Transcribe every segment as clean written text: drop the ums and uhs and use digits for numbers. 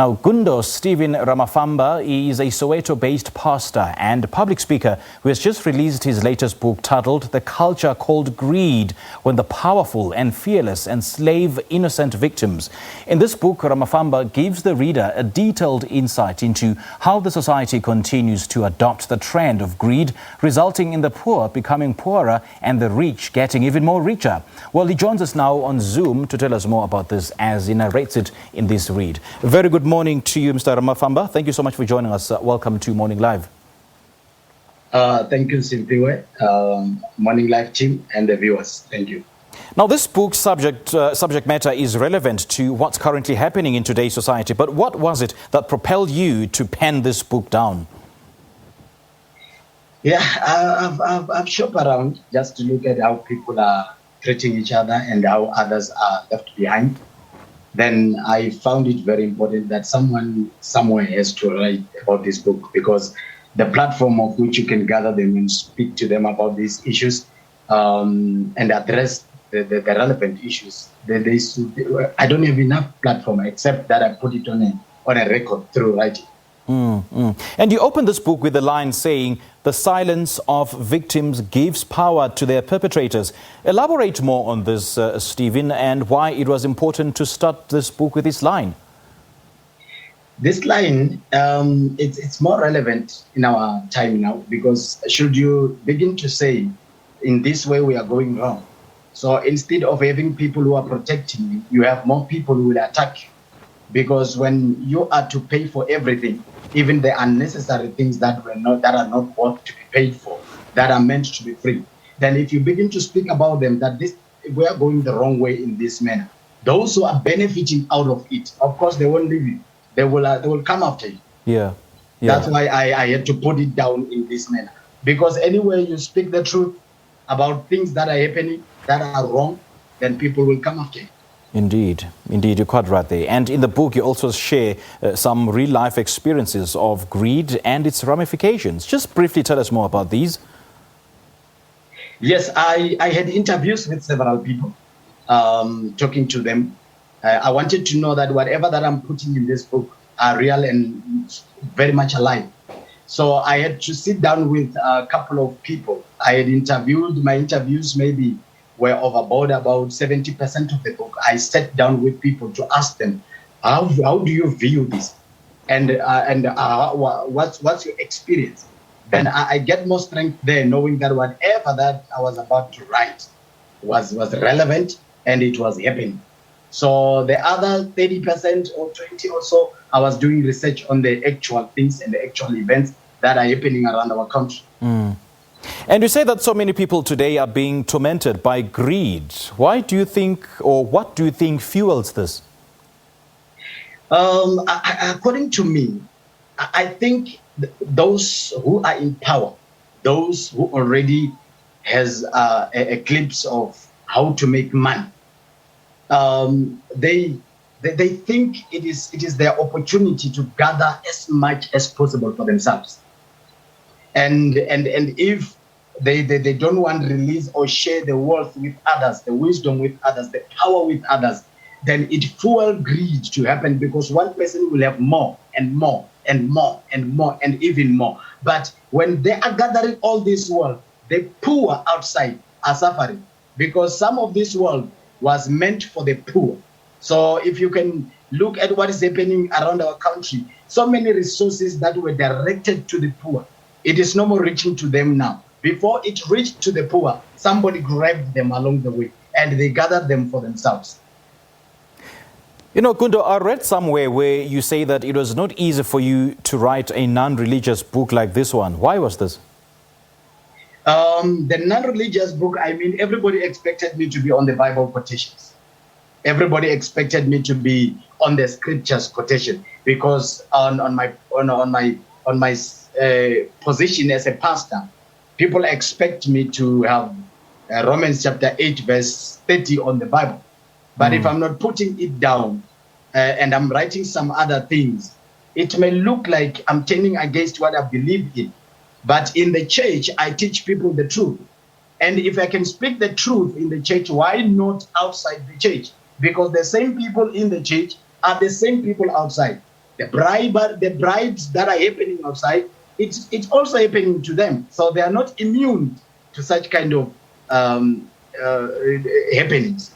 Now, Gundo Steven Ramafamba is a Soweto-based pastor and public speaker who has just released his latest book titled The Culture Called Greed, When the Powerful and Fearless Enslave Innocent Victims. In this book, Ramafamba gives the reader a detailed insight into how the society continues to adopt the trend of greed, resulting in the poor becoming poorer and the rich getting even more richer. Well, he joins us now on Zoom to tell us more about this as he narrates it in this read. Very good morning to you, Mr. Ramafamba. Thank you so much for joining us. Welcome to Morning Live. Thank you, Simpiwe, Morning Live team and the viewers. Thank you. Now, this book's subject matter is relevant to what's currently happening in today's society. But what was it that propelled you to pen this book down? Yeah, I've shopped around just to look at how people are treating each other and how others are left behind. Then I found it very important that someone somewhere has to write about this book, because the platform of which you can gather them and speak to them about these issues and address the relevant issues. I don't have enough platform except that I put it on a record through writing. And you open this book with the line saying, "The silence of victims gives power to their perpetrators." Elaborate more on this, Stephen, and why it was important to start this book with this line. This line, it's more relevant in our time now, because should you begin to say, in this way we are going wrong. So instead of having people who are protecting you, you have more people who will attack you. Because when you are to pay for everything, even the unnecessary things that are not worth to be paid for, that are meant to be free, then if you begin to speak about them, that we are going the wrong way in this manner, those who are benefiting out of it, of course, they won't leave you. They will come after you. Yeah. That's why I had to put it down in this manner. Because anywhere you speak the truth about things that are happening, that are wrong, then people will come after you. Indeed, you're quite right there. And in the book, you also share some real-life experiences of greed and its ramifications. Just briefly tell us more about these. Yes, I had interviews with several people, talking to them. I wanted to know that whatever that I'm putting in this book are real and very much alive. So I had to sit down with a couple of people. I had interviewed, my interviews maybe were overboard about 70% of the book. I sat down with people to ask them, how do you view this? And what's your experience? Then I get more strength there, knowing that whatever that I was about to write was relevant and it was happening. So the other 30% or 20 or so, I was doing research on the actual things and the actual events that are happening around our country. And you say that so many people today are being tormented by greed. Why do you think, or what do you think fuels this? According to me, I think those who are in power, those who already has a glimpse of how to make money, they think it is their opportunity to gather as much as possible for themselves. And if they don't want to release or share the wealth with others, the wisdom with others, the power with others, then it fuels greed to happen, because one person will have more and more and more and more and even more. But when they are gathering all this wealth, the poor outside are suffering, because some of this wealth was meant for the poor. So if you can look at what is happening around our country, so many resources that were directed to the poor, it is no more reaching to them now. Before it reached to the poor, somebody grabbed them along the way and they gathered them for themselves. You know, Gundo, I read somewhere where you say that it was not easy for you to write a non-religious book like this one. Why was this? The non-religious book, I mean, everybody expected me to be on the Bible quotations. Everybody expected me to be on the scriptures quotation, because on my position as a pastor, people expect me to have Romans chapter 8 verse 30 on the Bible. But if I'm not putting it down and I'm writing some other things, it may look like I'm turning against what I believe in. But in the church, I teach people the truth. And if I can speak the truth in the church, why not outside the church? Because the same people in the church are the same people outside. the bribes that are happening outside, it's also happening to them. So they are not immune to such kind of happenings.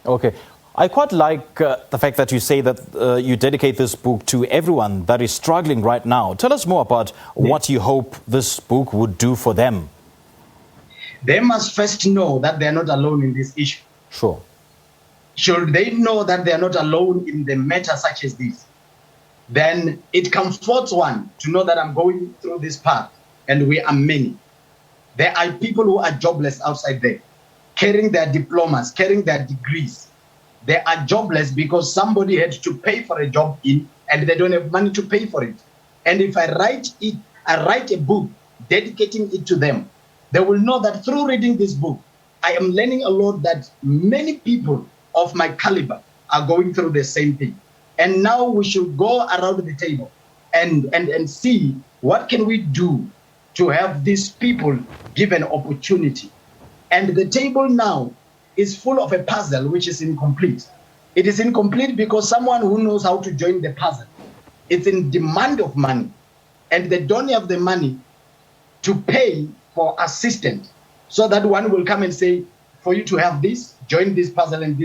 Okay. I quite like the fact that you say that you dedicate this book to everyone that is struggling right now. Tell us more about what you hope this book would do for them. They must first know that they are not alone in this issue. Sure. Should they know that they are not alone in the matter such as this, then it comforts one to know that I'm going through this path and we are many. There are people who are jobless outside there, carrying their diplomas, carrying their degrees. They are jobless because somebody had to pay for a job in and they don't have money to pay for it. And if I write a book dedicating it to them, they will know that through reading this book, I am learning a lot that many people of my caliber are going through the same thing. And now we should go around the table and see what can we do to have these people given opportunity. And the table now is full of a puzzle which is incomplete. It is incomplete because someone who knows how to join the puzzle, it's in demand of money, and they don't have the money to pay for assistance. So that one will come and say, for you to have this, join this puzzle and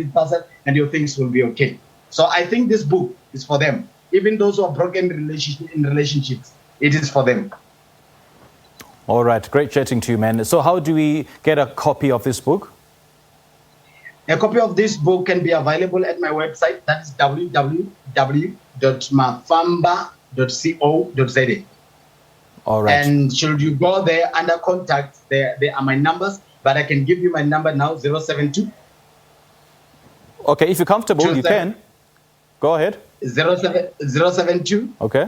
your things will be okay. So I think this book is for them. Even those who are broken in relationships, it is for them. All right, great chatting to you, man. So how do we get a copy of this book? A copy of this book can be available at my website. That is www.mafamba.co.za. All right. And should you go there under contact, there are my numbers, but I can give you my number now, 072. Okay, if you're comfortable, you can. Go ahead. 072. Okay.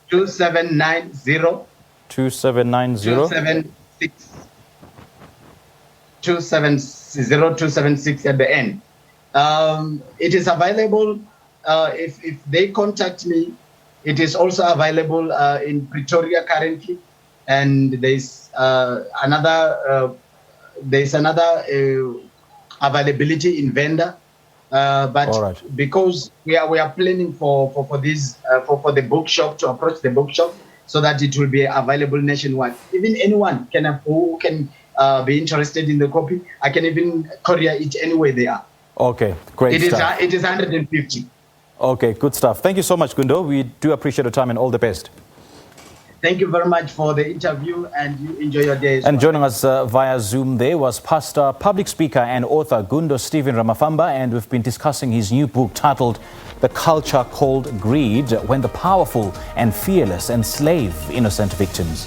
2790. 2790. 276 at the end. It is available if they contact me. It is also available in Pretoria currently, and there's another availability in Venda. But right. because we are planning for the bookshop to approach the bookshop so that it will be available nationwide. Even anyone who can be interested in the copy, I can even courier it anywhere they are. Okay, great stuff. It is 150. Okay, good stuff. Thank you so much, Gundo. We do appreciate your time and all the best. Thank you very much for the interview, and you enjoy your day. And joining us via Zoom there was pastor, public speaker and author Gundo Steven Ramafamba, and we've been discussing his new book titled The Culture Called Greed, When the Powerful and Fearless Enslave Innocent Victims.